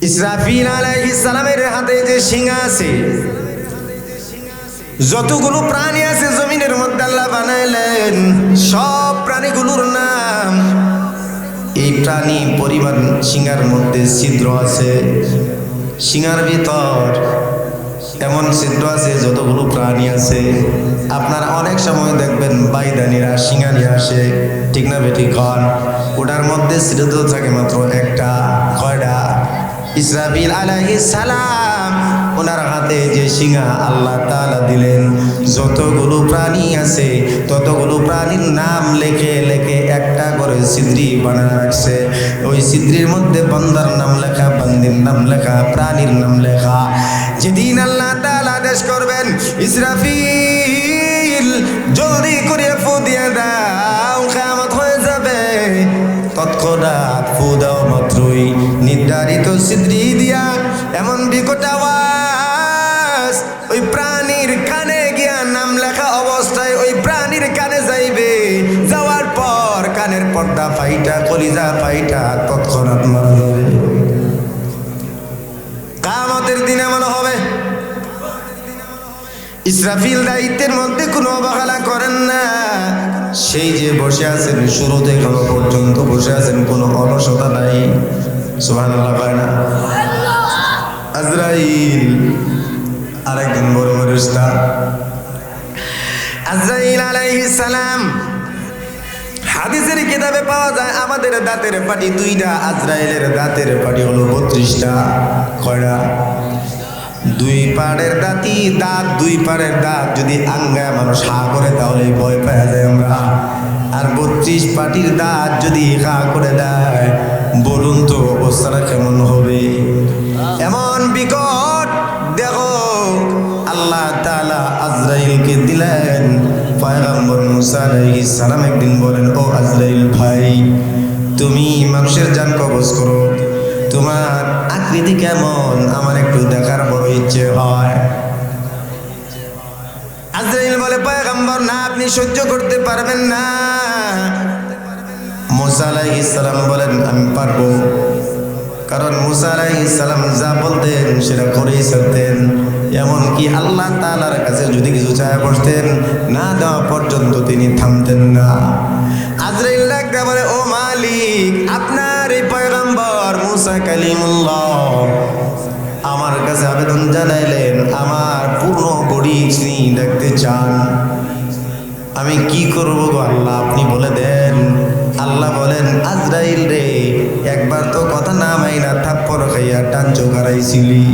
ইসরাফিল আলাইহিস সালামের হাতে যে শিঙা আছে, যতগুলো প্রাণী আছে জমিনের মধ্যে আল্লাহ বানাইলেন, সব প্রাণীগুলোর নাম। এই প্রাণী পরিমাণ শিঙার মধ্যে ছিদ্র আছে, শিঙার ভিতর এমন ছিদ্র আছে যতগুলো প্রাণী আছে। আপনারা অনেক সময় দেখবেন বাইদানিরা শিঙা নিয়ে আসে, ঠিক না বেঠিক হন? ওটার মধ্যে ছিদ্র থাকে মাত্র একটা। কয়টা? ইসরাফিল আলাইহিস সালাম ওনার হাতে যে শিঙা আল্লাহ তাআলা দিলেন, যতগুলো প্রাণী আছে ততগুলো প্রাণীর নাম লেখে লেখে একটা করে ছিদ্রি বানায় রাখছে। ওই ছিদ্রির মধ্যে বান্দার নাম লেখা, বান্দির নাম লেখা, প্রাণীর নাম লেখা। যেদিন আল্লাহ তাআলা আদেশ করবেন, ইসরাফিল জলদি করে ফু দিয়ে দাও, কিয়ামত হয়ে যাবে, তৎক্ষণাৎ ফু দেওয়া মাত্রই নির্ধারিত ছিদ্রি দিয়া এমন বিকট আওয়াজ ওই প্রাণীর কানে গিয়া নাম লেখা অবস্থায় ওই প্রাণীর কানে যাইবে। যাওয়ার পর কানের পর্দা ফাইটা, কলিজা ফাইটা তৎক্ষণাৎ মারা যাবে। কিয়ামতের দিন এমন হবে। ইসরাফিল দায়িত্বের মধ্যে কোনো অবহেলা করেন না। সেই যে বসে আছেন, শুরু থেকে এখনো পর্যন্ত বসে আছেন, কোনো অলসতা নাই। সুবহানাল্লাহ কয় না? আজরাইল আরেকদিন বড় ফেরেশতা আজরাইল আলাইহিস সালাম, হাদিসের কিতাবে পাওয়া যায় আমাদের দাঁতের পাটি দুইটা, আজরাইলের দাঁতের পাটি হলো 32টা। কয়টা? দুই পাড়ের দাঁতি দাঁত, দুই পাড়ের দাঁত যদি আঙ্গায় মানুষ হা করে তাহলে ভয় পাওয়া যায় আমরা। আর 32 পাটির দাঁত যদি হা করে দেয়, বলুন তো অবস্থাটা কেমন হবে? এমন বিকট দেখো আল্লাহ তাআলা আজরাইলকে দিলেন। পয়গম্বর মুসা আলাইহিস সালাম একদিন বলেন, ও আজরাইল ভাই, তুমি মানুষের জান কবজ করো, তোমার আকৃতি কেমন আমার একটু দেখার বড় ইচ্ছে হয়। আজরাইল বলে, পয়গম্বর না, আপনি সহ্য করতে পারবেন না। মুসা আলাইহিস সালাম বলেন, আমি পারবো। কারণ মুসা আলাইহিস সালাম যা বলতেন সেটা করেই চলতেন। এমনকি আল্লাহ তাআলার কাছে যদি কিছু চায় বসতেন, না দেওয়া পর্যন্ত তিনি থামতেন না। আজরাইল ডাক দিয়ে বলে, ও মালিক, আপনার এই পয়গম্বর মুসা কালিমুল্লাহ আমার কাছে আবেদন জানাইলেন, আমার পূর্ণ বডি তিনি দেখতে চান। আমি কি করব গো আল্লাহ, আপনি বলে দেন। আল্লাহ বলেন, আজরাইল রে, একবার তো কথা না মাইনা থাপ্পড় খাইয়া টান চোখারাইছিলি,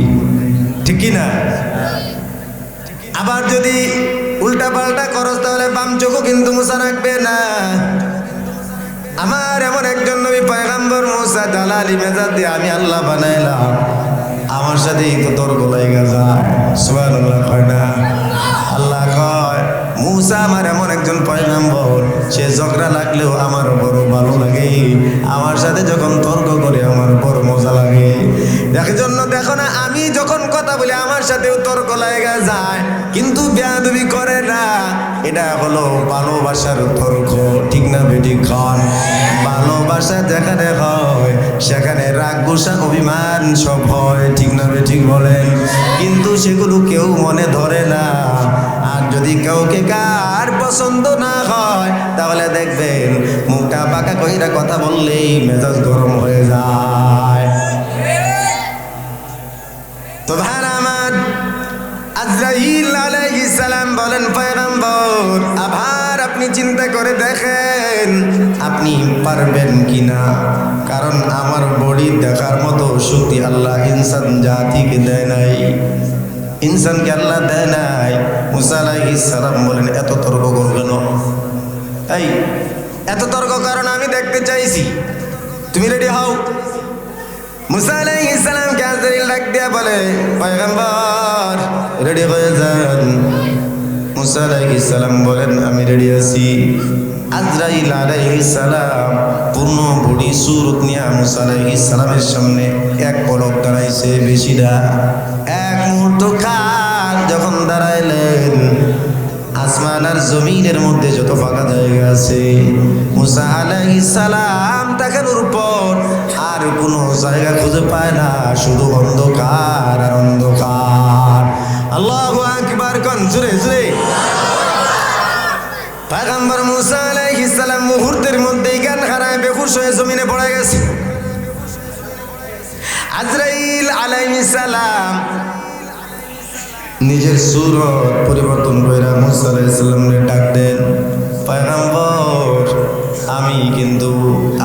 ঠিক কি না? আবার যদি উল্টা পাল্টা করস তাহলে বাম চোখও কিন্তু মুসা রাখবে না। আমার এমন একজন নবী পয়গম্বর মুসা জালালি মেজাজ দিয়ে আমি আল্লাহ বানাইলাম, আমার সাথে তো তর্ক লাগা যায়। সুবহানাল্লাহ কয় না? আল্লাহ কয়, মুসা আমার এমন একজন পয়গম্বর, সে ঝগড়া লাগলেও আমার বড় ভালো লাগে, আমার সাথে যখন তর্ক করে আমার বড় মজা লাগে। এই জন্য দেখো না, আমি যখন কথা বলি আমার সাথেও তর্ক লাগা যায়, কিন্তু বেয়াদবি করে না। এটা হলো ভালোবাসার তর্ক, ঠিক না বেঠিক খান? ভালোবাসা যেখানে হয় সেখানে রাগ গোসা অভিমান সব হয়, ঠিক না বেঠিক বলেন? কিন্তু সেগুলো কেউ মনে ধরে না। আর যদি কাউকে কার পছন্দ না হয় তাহলে দেখবেন মুখটা বাঁকা কইরা কথা বললেই মেজাজ গরম হয়ে যায়। তো ভাই আমার, আজরাইল আলাইহিস সালাম বলেন, পয়গম্বর আবার আপনি চিন্তা করে দেখেন আপনি পারবেন কিনা। কারণ আমার বডি দেখার মতো শক্তি আল্লাহ ইনসান জাতিকে দেয় নাই, ইনসানকে আল্লাহ দেয় নাই। মুসা আলাইহিস সালাম বলেন, এত তর্ক করো কেন? এই এত তর্ক কারণ আমি দেখতে চাইছি, তুমি রেডি হও। মুসা আলাইহিস সালামকে আজরাইল ডাক দিয়া বলে, পয়গম্বর রেডি হয়ে যান। মুসা আলাইহিস সালাম বলেন, আমি রেডি আছি। আজরাইল আলাইহিস সালাম পূর্ণ বডি সুরত নিয়ে মুসা আলাইহিস সালামের সামনে এক পলক দাঁড়াইছে, বেশি না। এক মুহূর্ত কাল যখন দাঁড়াইলেন, আসমান আর জমিনের মধ্যে যত ফাঁকা জায়গা আছে মুসা আলাইহিস সালাম তাকানোর পর আর কোনো জায়গা খুঁজে পায় না, শুধু অন্ধকার আর অন্ধকার। আল্লাহু আকবার, কোন জোরে জোরে। পয়গম্বর মুসা আলাইহিস সালাম মুহূর্তের মধ্যেই জ্ঞান হারায় বেহুশ হয়ে জমিনে পড়ে গেছে। আজরাইল আলাইহিস সালাম নিজের সুরত পরিবর্তন কইরা মুসা আলাইহিস সালামকে ডাক দেন, পয়গম্বর আমি কিন্তু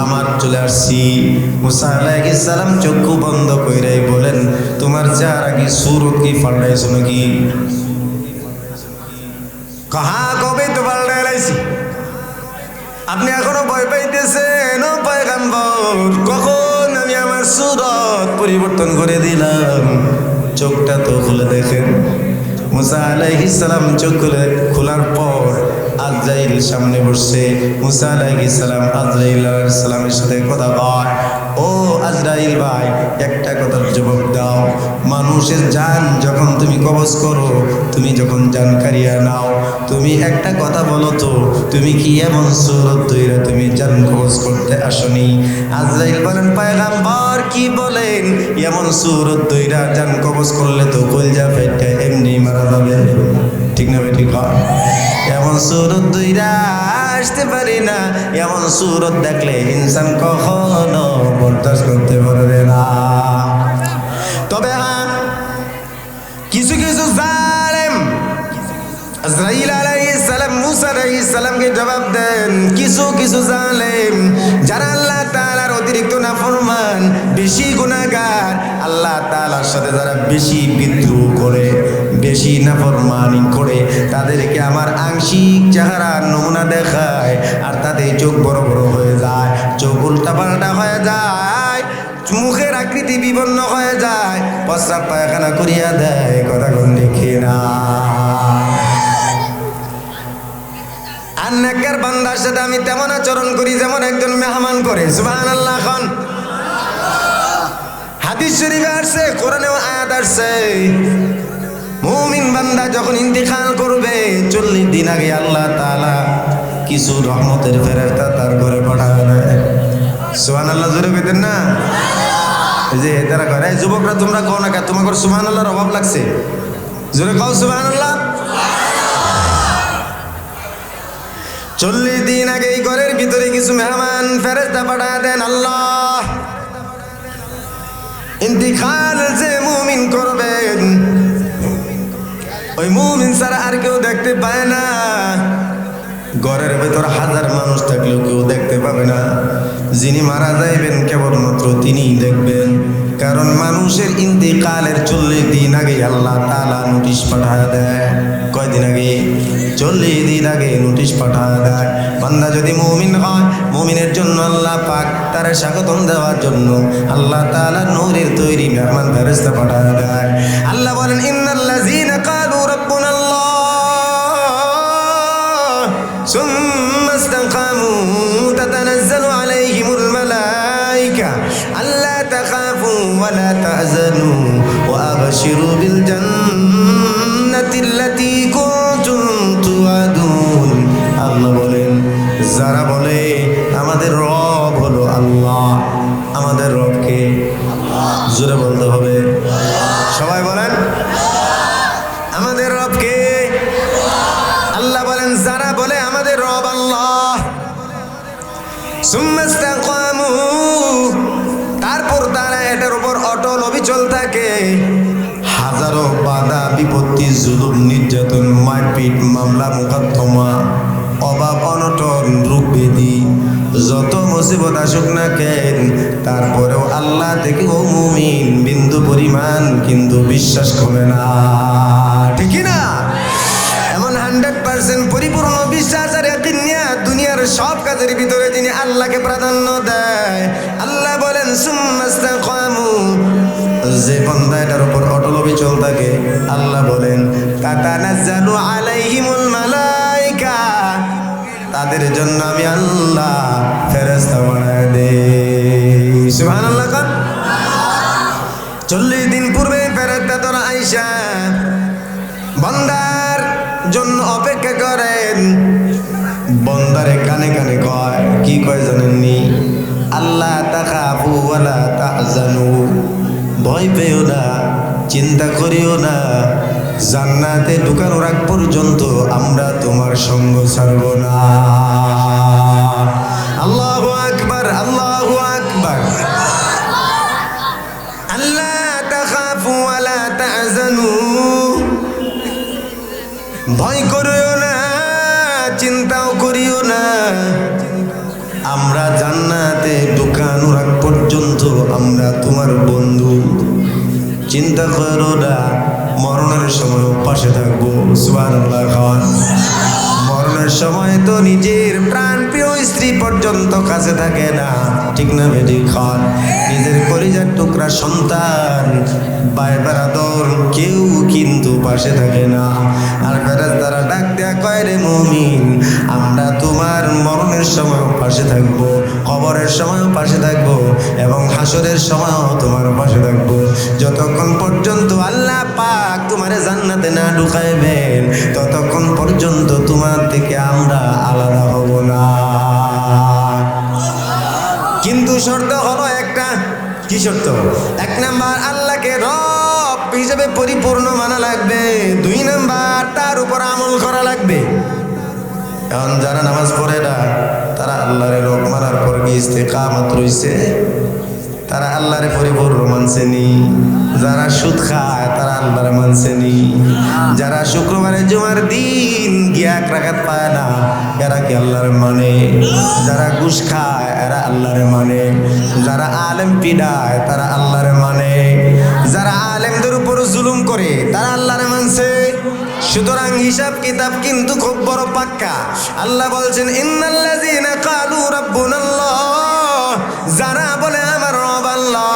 আমার চলে আসছি। মুসা আলাইহিস সালাম চক্ষু বন্ধ কইরাই বলেন, তোমার চেহারা কি সুরত কি পাল্টাইছো নাকি? কাহা কবে তো পাল্টাইছি, আপনি এখনো ভয় পাইতেছেন ও পয়গম্বর? কখন আমি আমার সুরত পরিবর্তন করে দিলাম? চোখটা তো খুলে দেখেন। মুসা আলাইহিস সালাম চোখ খোলার পর আজরাইল সামনে বসছে। মুসা আলাইহিস সালাম আজরাইল আলাইহিস সালামের সাথে কথা কয়, ও আজরাইল ভাই, একটা কথার জবাব দাও। মানুষের জান যখন তুমি কবজ করো, তুমি যখন জান কারিয়া নাও, তুমি একটা কথা বলো তো, তুমি কি এমন সুরত তৈরি তুমি জান কবজ করতে আসনি? আজরাইল বলেন, পয়গম্বর কি বলেন? এমন সুরত তৈরি জান কবজ করলে তো কলজা ফেটে এমনি মারা যাবে, ঠিক না ঠিক? এমন সুরত তৈরি আসতে পারি না, এমন সুরত দেখলে ইনসান কখনো বরদাস্ত করতে পারবে না। তবে হ্যাঁ, কিছু কিছু জালেম আজরাইল আলাইহিস সালাম মুসা আলাইহিস সালামকে জবাব দেন, কিছু কিছু জালেম যারা আল্লাহ তাআলার অতিরিক্ত নাফরমান, বেশি গুনাহগার, আল্লাহ তাআলার সাথে যারা বেশি বিদ্রোহ করে, বেশি নাফরমানি করে, তাদেরকে আমার আংশিক চেহারার নমুনা দেখায়, আর তাদের চোখ বড় বড় হয়ে যায়, চোখ উল্টা পাল্টা হয়ে যায়, মুখের আকৃতি বিবর্ণ হয়ে যায়, প্রস্রাব পায়খানা করিয়া দেয়। কথা কোন দেখি না? আর নেককার বান্দার সাথে আমি তেমন আচরণ করি যেমন একজন মেহমান করে। সুবহানাল্লাহ খান। হাদিস শরীফে আসছে, কোরআনেও আয়াত আসছে, মুমিন বান্দা যখন ইন্তিকাল করবে 40 দিন আগে আল্লাহ তাআলা কিছু রহমতের ফেরেশতা তার ঘরে পাঠায় দেয়। সুবহানাল্লাহ জোরে কইতেন না? এই যে তারা করে, যুবকরা তোমরা কও না, তোমাদের সুবহানাল্লাহর অভাব লাগছে, জোরে কও সুবহানাল্লাহ। 40 দিন আগে এই ঘরের ভিতরে কিছু মেহমান ফেরেশতা পাঠায় দেন আল্লাহ। ইন্তিকাল যে মুমিন করবেন, ওই মুমিন ছাড়া আর কেউ দেখতে পায় না। ঘরের ভেতর হাজার মানুষ থাকলেও কেউ দেখতে পাবে না। যিনি মারা যাইবেন কেবলমাত্র তিনিই দেখবেন, কারণ মানুষের ইন্তিকালের 40 দিন আগে আল্লাহ তাআলা নোটিশ পাঠায় দেয়। কয়দিন আগে? 40 দিন আগে নোটিশ পাঠায় দেয়। বান্দা যদি মুমিন হয়, মুমিনের জন্য আল্লাহ পাক তার স্বাগতম দেওয়ার জন্য আল্লাহ তাআলা নূরের তৈরি মেহমান ফেরেশতা পাঠায় দেয়। আল্লাহ বলেন, ইন্নাল্লাযীনা ক্বালু রাব্বুনাল্লাহ সুম্মা ইসতাকামু তাতানাজ্জালু আলাইহিমুল মালায়েকা আল্লা তাখাফু ওয়া লা তাহজানু ওয়া আবশিরু বিল জান্নাতিল্লাতী কুনতুম তুআদুন। আল্লাহ বলেন, যারা বলে আমাদের রব হলো আল্লাহ, আমাদের রবকে জোরে বলতে হবে, সবাই বলেন আমাদের রবকে। আল্লাহ বলেন, যারা বলে আমাদের রব আল্লাহ, সুম্মা ইসতাকামু, তারপর তারা এটার উপর অটল অবিচল থাকে, হাজারো বাধা বিপত্তি, জুলুম, নির্যাতন, মারপিট, মামলা মোকদ্দমা, অভাব অনটন, রোগ ব্যাধি, যত মুসিবত আসুক না কেন, তারপরেও আল্লাহ থেকে ও মুমিন বিন্দু পরিমাণ কিন্তু বিশ্বাস করে না, ঠিক না? এমন 100% পরিপূর্ণ বিশ্বাস আর ইয়াকিন নিয়ে দুনিয়ার সব কাজের ভিতরে যিনি আল্লাহকে প্রাধান্য দেয়, আল্লাহ বলেন সুম্মা ইসতাকামু, যে বান্দা এটার উপর অটল অবিচল থাকে, আল্লাহ বলেন তাতানাজ্জালু আলাইহিমুল মালায়েকা, তাদের জন্য আমি আল্লাহ ফেরেশতা বানায় দেই। সুবহানাল্লাহ। 40 দিন পূর্বে ফেরেশতা তোরা আইসা বান্দার জন্য অপেক্ষা করেন, বান্দারে কানে কানে কয়, কি কয় জানেননি? আল্লাহ তাখাফু ওয়ালা তাহজানু, ভয় পেও না, চিন্তা করিও না, জান্নাতে ঢুকানোর আগ পর্যন্ত আমরা তোমার সঙ্গ ছাড়ব না। আল্লাহু আকবার, আল্লাহু আকবার। আল্লাহ তাখাফু ওয়ালা তাহজানু, ভয় করিও না, চিন্তাও করিও না, আমরা জান্নাতে ঢুকানোর আগ পর্যন্ত আমরা তোমার বন্ধু। চিন্তা করো না, মরণের সময় পাশে থাকবো। সুবহানাল্লাহ। খাওয়ান মরণের সময় তো নিজের প্রাণ প্রিয় স্ত্রী পর্যন্ত কাছে থাকে না, ঠিক না বেটি? খান নিজের কলিজার টুকরা সন্তান, ভাই বেরাদর কেউ কিন্তু পাশে থাকে না। আর ফেরেশতারা ডাক দেয়া কয়, রে মুমিন, আমরা তোমার মরণের সময় পাশে থাকবো, কবরের সময় পাশে থাকবো, এবং হাসরের সময় তোমার পাশে থাকবো। যতক্ষণ পর্যন্ত আল্লাহ পাক তোমারে জান্নাতে না ঢুকাইবেন, ততক্ষণ পর্যন্ত তোমার থেকে আমরা আলাদা হব না। কিন্তু শর্ত হলো একটা। কি শর্ত? এক নাম্বার, আল্লাহকে রব হিসেবে পরিপূর্ণ মানা লাগবে। 2 নাম্বার, তার উপর আমল করা লাগবে। এখন যারা নামাজ পড়ে না, তারা আল্লাহরে রব মানার পর কি ইস্তেকামত রইছে? তারা আল্লাহরে পরিপূর্ণ মানছেনি। যারা সুদ খায় তারা আল্লাহরে মানছেনি। যারা শুক্রবারে জুমার দিন গিয়া 1 রাকাত পায় না, এরা কি আল্লাহরে মানে? যারা ঘুষ খায় এরা আল্লাহরে মানে। যারা আলেম পিডায় তারা আল্লাহরে মানে। যারা আলেমদের উপর জুলুম করে তারা আল্লাহরে মানছে। সুতরাং হিসাব কিতাব কিন্তু খুব বড় পাক্কা। আল্লাহ বলছেন, ইন্নাল্লাযীনা ক্বালু রাব্বুনাল্লাহ, যারা বলে আমার রব আল্লাহ,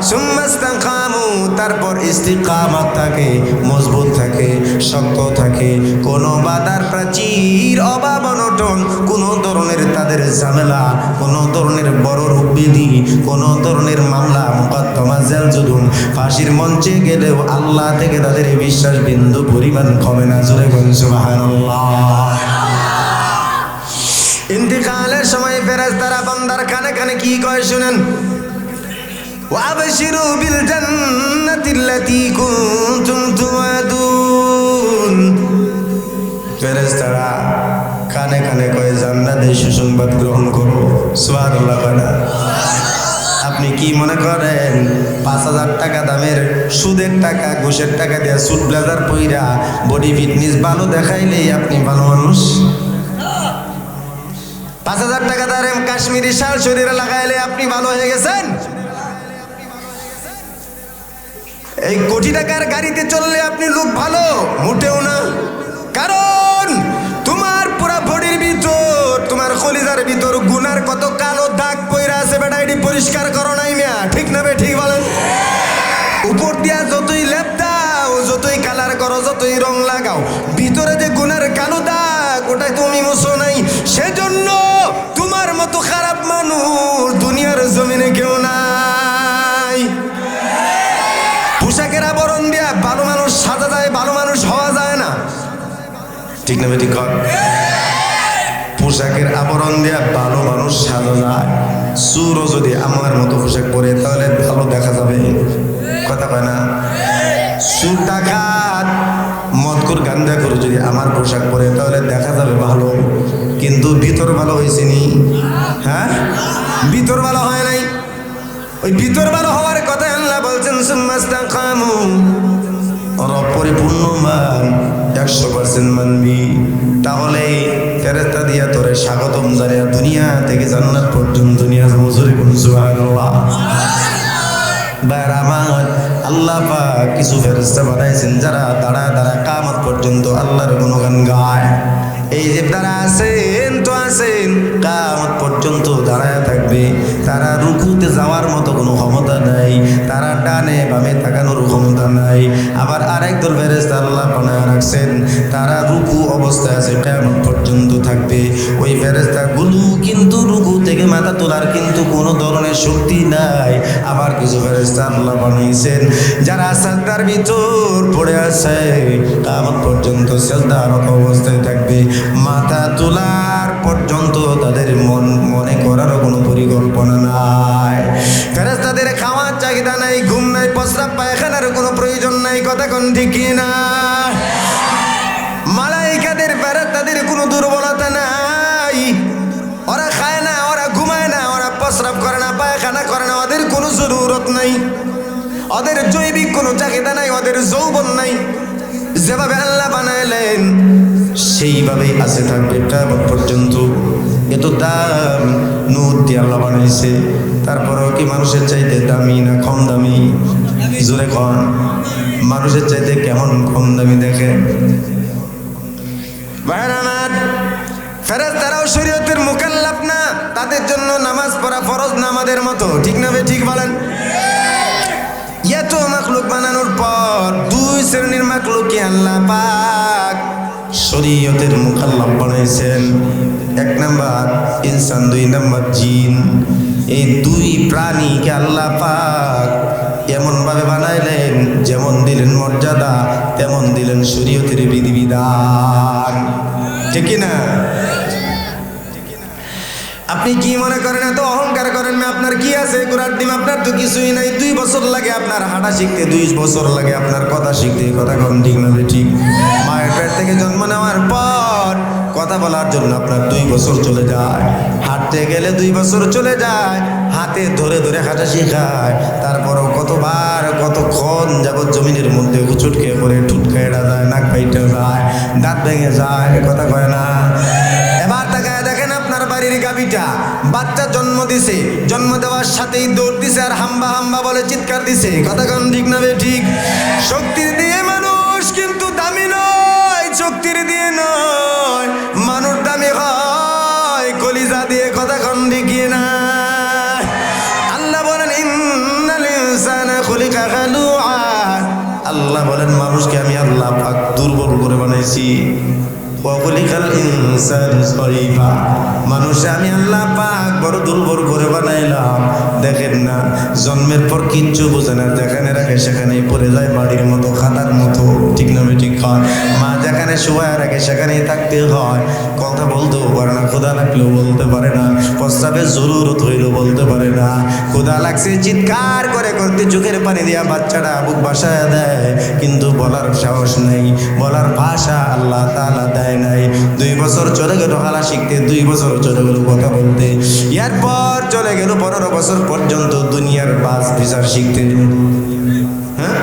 সুম্মা ইসতাকামু, তারপর ইস্তিকামত থাকে, মজবুত থাকে, শক্ত থাকে, কোনো বাধার প্রাচীর, অভাব অনটন, কোনো ধরনের তাদের ঝামেলা, কোনো ধরনের বড় রোগ ব্যাধি, কোনো ধরনের মামলা মোকদ্দমা, জেল জুলুম, ফাঁসির মঞ্চে গেলেও আল্লাহ থেকে তাদের বিশ্বাস বিন্দু পরিমাণ কমে না। জোরে বলুন সুবহানাল্লাহ। ইন্তিকালের সময় ফেরেশতারা বান্দার কানে কানে কি কয় শুনেন? ওয়াবশিরু বিল জান্নাতিল্লাতী কুনতুম তুআদুন। ফেরেশতারা কানে কানে কয়, জান্নাতের সুসংবাদ গ্রহণ করো। সুবহানাল্লাহ। আপনি কি মনে করেন 5,000 টাকা দামের সুদের টাকা, ঘুষের টাকা দিয়ে সুট ব্লেজার পইরা বডি ফিটনেস ভালো দেখাইলেই আপনি ভালো মানুষ? 5,000 টাকা দামের কাশ্মীরি শাল শরীরে লাগাইলে আপনি ভালো হয়ে গেছেন? এই কোটি টাকার গাড়িতে চললে আপনি লোক ভালো? মোটেও না। কারণ তোমার পুরা বডির ভিতর, তোমার কলিজার ভিতর গুনার কত কালো দাগ পইরা আছে বেটা, এটি পরিষ্কার করো নাই মিয়া, ঠিক না বে? ঠিক বলেন। উপর দিয়া যতই লেপ দাও, যতই কালার করো, যতই রং লাগাও, ভিতরে যে গুনার কালো দাগ, ওটাই তুমি মুছো নাই। সেজন্য তোমার মতো খারাপ মানুষ দুনিয়ার জমিনে কেউ নাই। পোশাকের আবরণ দিয়া ভালো মানুষ সাজা যায়, ভালো মানুষ হওয়া যায় না, ঠিক না? ঠিক। পোশাকের আবরণ দিয়া ভালো মানুষ সাজা যায়। চুরও যদি আমার মতো পোশাক পরে তাহলে ভালো দেখা যাবে, কথা কয় না? চুর ডাকাত মদকুর গান্দা করে যদি আমার পোশাক পরে তাহলে দেখা যাবে ভালো, কিন্তু ভিতর ভালো হয়েছে নি? হ্যাঁ, ভিতর ভালো হয় নাই। ওই ভিতর ভালো হওয়ার কথা আল্লাহ বলছেন, সুম্মা ইসতাকামু, রব পরিপূর্ণ মান 100% মানবি, তাহলে ফেরেশতা দিয়া তোরে স্বাগতম জানিয়ে দুনিয়া থেকে জান্নাত পর্যন্ত নিয়ে আসবো। জোরে বলুন সুবহানাল্লাহ। আমার আল্লাহ পাক কিছু ফেরেশতা বানাইছেন যারা দাঁড়া দাঁড়া কিয়ামত পর্যন্ত আল্লাহর গুণগান গায়। এই যে তারা আছেন তো আছেন, কিয়ামত পর্যন্ত দাঁড়ায় থাকবে। তারা রুকুতে যাওয়ার মতো কোনো ক্ষমতা নাই, তারা ডানে বামে তাকানোর ক্ষমতা নাই। আবার আরেক দল ফেরেশতা আল্লাহ বানায় রাখছেন, তারা রুকু অবস্থায় আছে, কিয়ামত পর্যন্ত থাকবে। ওই ফেরেশতাগুলো কিন্তু রুকু থেকে মাথা তোলার কিন্তু কোনো ধরনের শক্তি নাই। আবার কিছু ফেরেশতা আল্লাহ বানিয়েছেন যারা সাজদার ভিতর পড়ে আছে, কিয়ামত পর্যন্ত সাজদারত অবস্থায় থাকবে। মাথা তোলার পর্যন্ত তাদের মনে করা করারও কোনো পরিকল্পনা নাই। ফেরেশতাদের খাওয়ার চাহিদা নাই, ঘুম নাই, প্রস্রাব পায়খানার কোনো প্রয়োজন নাই। কথা কোন ঠিক কিনা? মালাইকাদের ফেরেশতাদের কোনো দুর্বলতা নাই। ওরা খায় না, ওরা ঘুমায় না, ওরা প্রস্রাব করে না, পায়খানা করে না, ওদের কোনো জরুরত নাই, ওদের জৈবিক কোনো চাহিদা নাই, ওদের যৌবন নাই। যেভাবে আল্লাহ বানাইলেন সেইভাবেই আছে থাকবে কিয়ামত পর্যন্ত। এত দাম নূর দিয়ে আল্লাহ বানাইছে, তারপরেও কি মানুষের চাইতে দামি না কম দামি? জোরে কন, মানুষের চাইতে কেমন কম দামি দেখে? ফেরেশতারাও শরীয়তের মুকাল্লাফ না, তাদের জন্য নামাজ পড়া ফরজ না আমাদের মতো, ঠিক না বে ঠিক বলেন? এত মাখলুক বানানোর পর দুই শ্রেণীর মাখলুককে আল্লাহ পাক শরীয়তের মুকাল্লাফ বানাইছেন। এক নাম্বার ইনসান, দুই নাম্বার জিন। এই দুই প্রাণীকে আল্লাহ পাক এমনভাবে বানাইলেন, যেমন দিলেন মর্যাদা তেমন দিলেন শরীয়তের বিধিবিধান, ঠিক না? আপনি কি মনে করেন এত অহংকার করেন? আপনার কি আছে? গোড়ার ডিম, আপনার তো কিছুই নাই। 2 বছর লাগে আপনার হাঁটা শিখতে, 2 বছর লাগে আপনার কথা শিখতে। কথা কম ঠিক না ঠিক? মায়ের পেট থেকে জন্ম নেওয়ার পর কথা বলার জন্য আপনার 2 বছর চলে যায়, হাঁটতে গেলে 2 বছর চলে যায়, হাতে ধরে ধরে হাঁটা শেখায়। তারপরও কতবার কতক্ষণ যাবৎ জমিনের মধ্যে হুচুট খেয়ে পড়ে, ঠুট খেয়ে যায়, নাক বাইটে যায়, দাঁত ভেঙে যায়। কথা কয় না? এবার তাকায় দেখেন আপনার বাড়ির গাভীটা বাচ্চা জন্ম দিছে, জন্ম দেওয়ার সাথেই দৌড় দিছে আর হাম্বা হাম্বা বলে চিৎকার দিছে। কথা কোন ঠিক না বে ঠিক? শক্তির দিয়ে মানুষ কিন্তু দামি নয়, শক্তির দিয়ে নয়, মানুষ দামি হয় কলিজা দিয়ে। কথা কোন ঠিক না? আল্লাহ বলেন ইন্নাল ইনসানা খুলিকা হালুআ, আল্লাহ বলেন মানুষকে আমি আল্লাহ পাক দুর্বল করে বানাইছি। মানুষে আমি আল্লাহ পাক বড় দুর্বল করে বানাইলাম। দেখেন না, জন্মের পর কিচ্ছু বোঝে না, যেখানে রাখে সেখানেই পড়ে যায়, বাড়ির মতো খাতার মতো, ঠিক না ঠিক? হয় মা যেখানে শোয়া রাখে সেখানেই থাকতে হয়। কথা বলতেও পারে না, ক্ষুধা লাগলেও বলতে পারে না, প্রস্রাবের জরুরত হইলেও বলতে পারে না। ক্ষুধা লাগছে চিৎকার করে করতে চোখের পানি দিয়া বাচ্চাটা বুক বাসায় দেয়, কিন্তু বলার সাহস নেই, বলার ভাষা আল্লাহ তাআলা দেয় নাই। 2 বছর চলে গেল হালা শিখতে, 2 বছর চলে গেল কথা বলতে, এরপর চলে গেল 15 বছর পর্যন্ত দুনিয়ার বাস বিচার শিখতে। হ্যাঁ,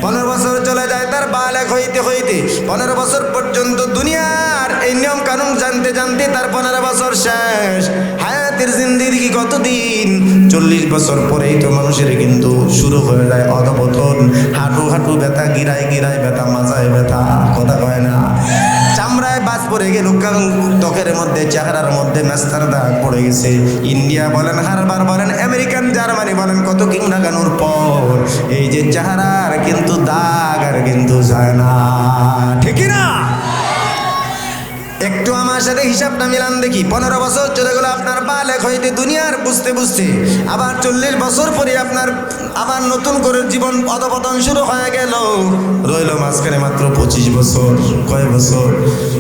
15 বছর চলে যায় তার বালেক হইতে হইতে, 15 বছর পর্যন্ত দুনিয়ার এই নিয়ম কানুন জানতে জানতে তার 15 বছর শেষ। হায়াতের জিন্দেগি কতদিন? 40 বছর পরেই তো মানুষের কিন্তু শুরু হয়ে যায় অধপতন। হাঁটু হাঁটু ব্যথা, গিরায় গিরায় ব্যথা, মাজায় ব্যথা। কথা কয় না? চামড়ায় বাজ পড়ে গেল, ত্বকের মধ্যে চেহারার মধ্যে মেস্তার দাগ পড়ে গেছে। ইন্ডিয়া বলেন, হারবার বলেন, আমেরিকান জার্মানি বলেন, কত কিং লাগানোর পর এই যে চেহারার কিন্তু দাগ আর কিন্তু যায় না, ঠিক না? একটু আমার সাথে হিসাবটা মিলান দেখি। 15 বছর চলে গেল আপনার বালেক হইতে দুনিয়ার বুঝতে বুঝতে, আবার 40 বছর পরে আপনার আবার নতুন করে জীবন অধপতন শুরু হয়ে গেল। রইল মাঝখানে মাত্র 25 বছর। কয় বছর?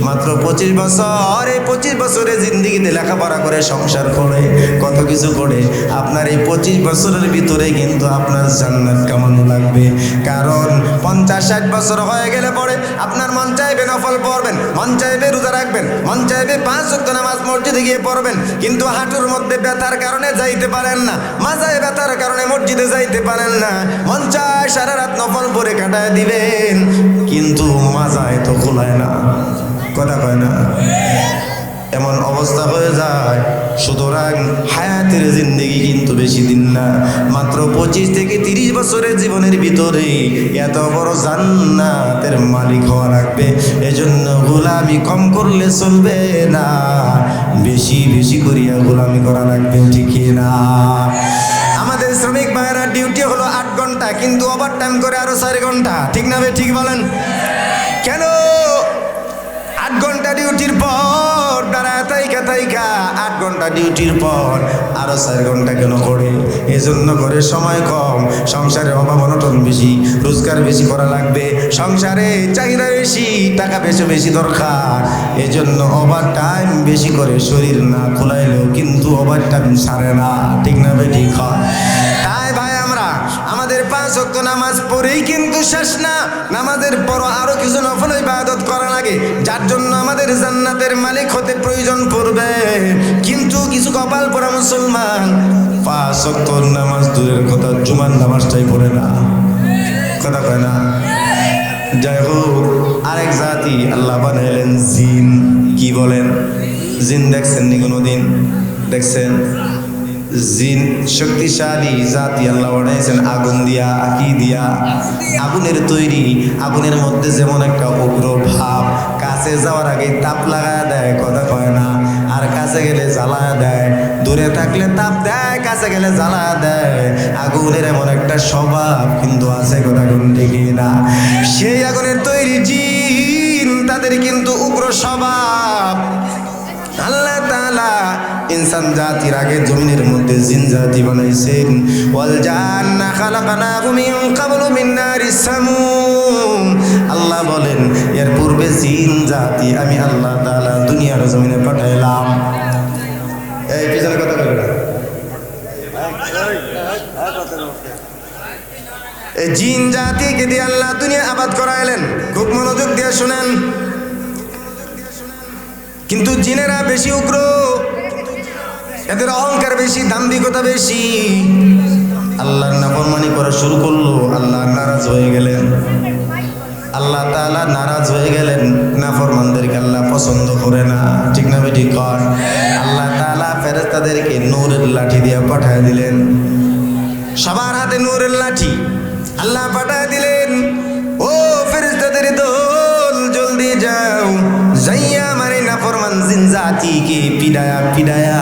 মাত্র 25 বছর। এই 25 বছরে জিন্দিগিতে লেখাপড়া করে, সংসার করে, কত কিছু করে, আপনার এই 25 বছরের ভিতরে কিন্তু আপনার জান্নাত কামানো লাগবে। কারণ 50-60 বছর হয়ে গেলে পরে আপনার মন চাইবে নফল পড়বেন, মন চাইবে রোজা রাখবেন, মন চাইবে 5 ওয়াক্ত নামাজ মসজিদে গিয়ে পড়বেন, কিন্তু হাঁটুর মধ্যে ব্যথার কারণে যাইতে পারেন না, মাজায় ব্যথার কারণে মসজিদে যাইতে পারেন না। মন চায় সারা রাত নফল পড়ে কাটায় দিবেন, কিন্তু মাজায় তো খোলায় না। কথা কয় না? এমন অবস্থা হয়ে যায়। সুতরাং হায়াতের জিন্দেগি কিন্তু বেশি দিন না, মাত্র 25 থেকে 30 বছরের জীবনের ভিতরে এত বড় জান্নাতের মালিক হওয়া লাগবে। এজন্য গোলামি কম করলে চলবে না, বেশি বেশি করিয়া গোলামি করা লাগবে, ঠিক না? আমাদের শ্রমিক ভাইয়েরা ডিউটি হলো 8 ঘন্টা, কিন্তু ওভার টাইম করে আরো 4 ঘন্টা, ঠিক না? ঠিক বলেন কেন? 8 ঘন্টা ডিউটির পর দাঁড়ায় থাইকা 8 ঘন্টা ডিউটির পর আরো 4 ঘন্টা কেন করে? এজন্য করে সময় কম, সংসারে অভাব অনটন বেশি, রোজগার বেশি করা লাগবে, সংসারে চাহিদা বেশি, টাকা বেশি দরকার। এজন্য ওভার টাইম বেশি করে, শরীর না খোলাইলেও কিন্তু ওভার টাইম সারে না, ঠিক না ঠিক হয়? তাই ভাই আমরা আমাদের 5 ওয়াক্ত নামাজ পড়েই কিন্তু শেষ না, নামাজের পর আরো কিছু নফল ইবাদত করা লাগে, যার জন্য আমাদের জান্নাতের মালিক হতে প্রয়োজন পড়বে। কিন্তু কিছু কপাল পোড়া মুসলমান 5 ওয়াক্ত নামাজ দূরের কথা, জুমার নামাজটাই পড়ে না, কথা কয় না। যাই হোক, আরেক জাতি আল্লাহ বানাইলেন জিন। কি বলেন? জিন দেখছেন নি কোনোদিন? দেখছেন? জিন শক্তিশালী জাতি আল্লাহ বানাইছেন আগুন দিয়া। কি দিয়া? আগুনের তৈরি। আগুনের মধ্যে যেমন একটা উগ্র ভাব, কাছে যাওয়ার আগে তাপ লাগায় দেয়, কথা কয় না। আর কাছে গেলে জ্বালায় দেয়, দূরে থাকলে তাপ দেয়, কাছে গেলে জ্বালায় দেয়। আগুনের এমন একটা স্বভাব কিন্তু আছে, কথা কোন ঠিকই না। সেই আগুনের তৈরি জিন, তাদের কিন্তু উগ্র স্বভাব। আল্লাহ তাআলা ইনসান জাতির আগে জমিনের মধ্যে জিন জাতি বানাইছেন। ওয়াল জান্না খালাকনাহু মিন ক্বাবলু মিন নারিস সামুম। আল্লাহ বলেন এর পূর্বে জিন জাতি আমি আল্লাহ তাআলা দুনিয়ার জমিনে পাঠাইলাম। এই পিছনে কথা বলবেন। এই জিন জাতিকে দিয়ে আল্লাহ দুনিয়া আবাদ করাইলেন। খুব মনোযোগ দিয়ে শুনেন। কিন্তু জিনেরা বেশি উগ্র, এদের অহংকার বেশি, দাম্ভিকতা বেশি। আল্লাহর নাফরমানি করা শুরু করলো, আল্লাহ নারাজ হয়ে গেলেন। আল্লাহ তাআলা নারাজ হয়ে গেলেন। নাফরমানদেরকে আল্লাহ পছন্দ করে না, ঠিক না ঠিক কর? আল্লাহ তাআলা ফেরেশতাদেরকে নূরের লাঠি দিয়ে পাঠিয়ে দিলেন। সবার হাতে নূরের লাঠি আল্লাহ পাঠিয়ে দিলেন। ও ফেরেশতাদের দল, জলদি যাও, যাইয়া মারি নাফরমান জিন জাতিকে পিডায়া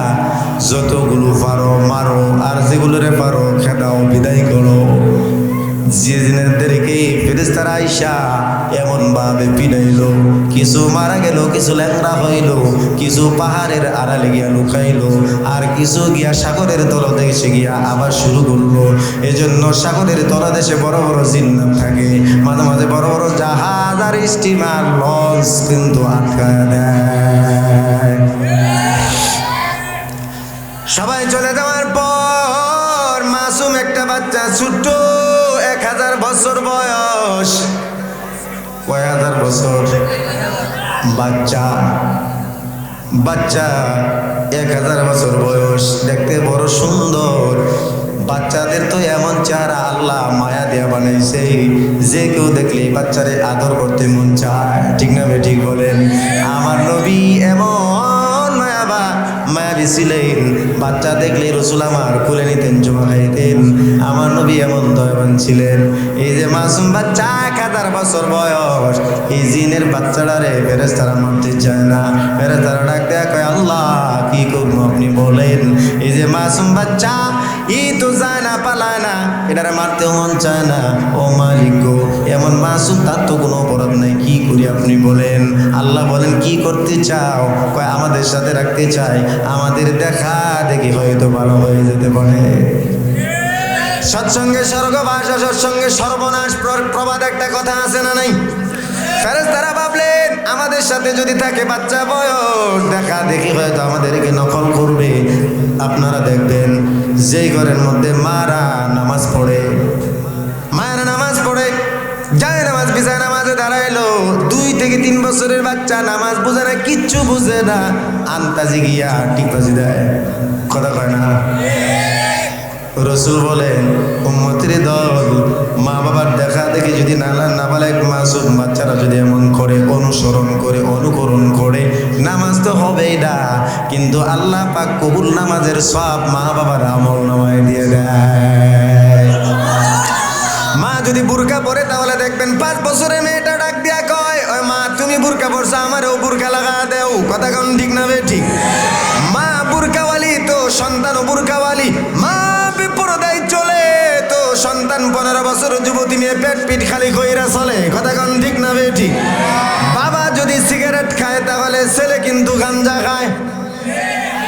যতগুলো পারো মারো, আর যেগুলোরে পারো খেদাও, বিদায় করো। যে জিনেরদেরকে ফেরেশতারা আইসা এমন ভাবে পিডাইলো, কিছু মারা গেল, কিছু ল্যাংড়া হইল, কিছু পাহাড়ের আড়ালে গিয়া লুকাইলো, আর কিছু গিয়া সাগরের তলদেশে গিয়া আবার শুরু করলো। এজন্য সাগরের তলদেশে বড় বড় জিন্নাত থাকে, মাঝে মাঝে বড় বড় জাহাজ আর স্টিমার লঞ্চ কিন্তু আটকায় দেয়। সবাই চলে যাওয়ার পর মাসুম একটা বাচ্চা, ছোট্ট 1000 বছর বয়স। কয় হাজার বছর? বাচ্চা 1000 বছর বয়স, দেখতে বড় সুন্দর। বাচ্চাদের তো এমন চেহারা আল্লাহ মায়া দিয়া বানাইছে, যে কেউ দেখলে বাচ্চারে আদর করতে মন চায়, ঠিক না ঠিক বলেন? আমার নবী এমন মায়াবী ছিলেন, বাচ্চা দেখলে রাসূল আমার কোলে নিতেন, জমা খাইতেন। আমার নবী এমন দয়াবান ছিলেন। এই যে মাসুম বাচ্চা 1000 বছর বয়স, এই জিনের বাচ্চাটারে ফেরেশতারা মারতে চায় না। ফেরেশতারা ডাক দেয়া কয়, আল্লাহ কি করবো আপনি বলেন? এই যে মাসুম বাচ্চা, ই তো যায় না, পালায় না, এটারে মারতেও মন চায় না। ও মালিক গো, এমন মাসুম, তার তো কোনো অপরাধ নাই, কি করি আপনি বলেন? আল্লাহ বলেন, কি করতে চাও? কয় আমাদের সাথে রাখতে চাই, আমাদের দেখা দেখি হয়তো ভালো হয়ে যেতে পারে। সৎসঙ্গে স্বর্গবাস, সৎসঙ্গে সর্বনাশ প্রবাদ একটা কথা আছে না নাই? ফেরেশতারা ভাবলেন আমাদের সাথে যদি থাকে বাচ্চা বয়স, দেখা দেখি হয়তো আমাদেরকে নকল করবে। আপনারা দেখবেন যেই ঘরের মধ্যে মারা নামাজ পড়ে, মায়েরা নামাজ পড়ে, যায় নামাজ বিছায় নামাজে দাঁড়াইলো, 2 থেকে 3 বছরের বাচ্চা নামাজ বুঝে না, কিচ্ছু বুঝে না, আন্তাজি গিয়া টিকবাজি দেয়, কথা কয় না? রাসূল বলেন, উম্মতের দল, মা বাবার দেখা দেখি যদি নাবালেগ মাসুম বাচ্চারা যদি এমন করে, অনুসরণ করে, অনুকরণ করে, নামাজ তো হবেই না, কিন্তু আল্লাহ পাক কবুল নামাজের সব মা বাবার আমল নামায় দিয়ে দেয়। মা যদি বুরকা পরে তাহলে দেখবেন 5 বছরের মেয়েটা ডাক দিয়া কয়, ওই মা তুমি বুরকা পরছো, আমারও বুরকা লাগা দেও, কথা কোন ঠিক না ঠিক? মা বুরকাওয়ালি তো সন্তানও বুরকাওয়ালি, মা বিপরদায় চলে তো সন্তান সন্তান 15 বছর যুবতী মেয়ে পেট পিট খালি কইরা চলে কথা কোন ঠিক না বেঠিক বাবা যদি সিগারেট খায় তাহলে ছেলে কিন্তু গাঞ্জা খায়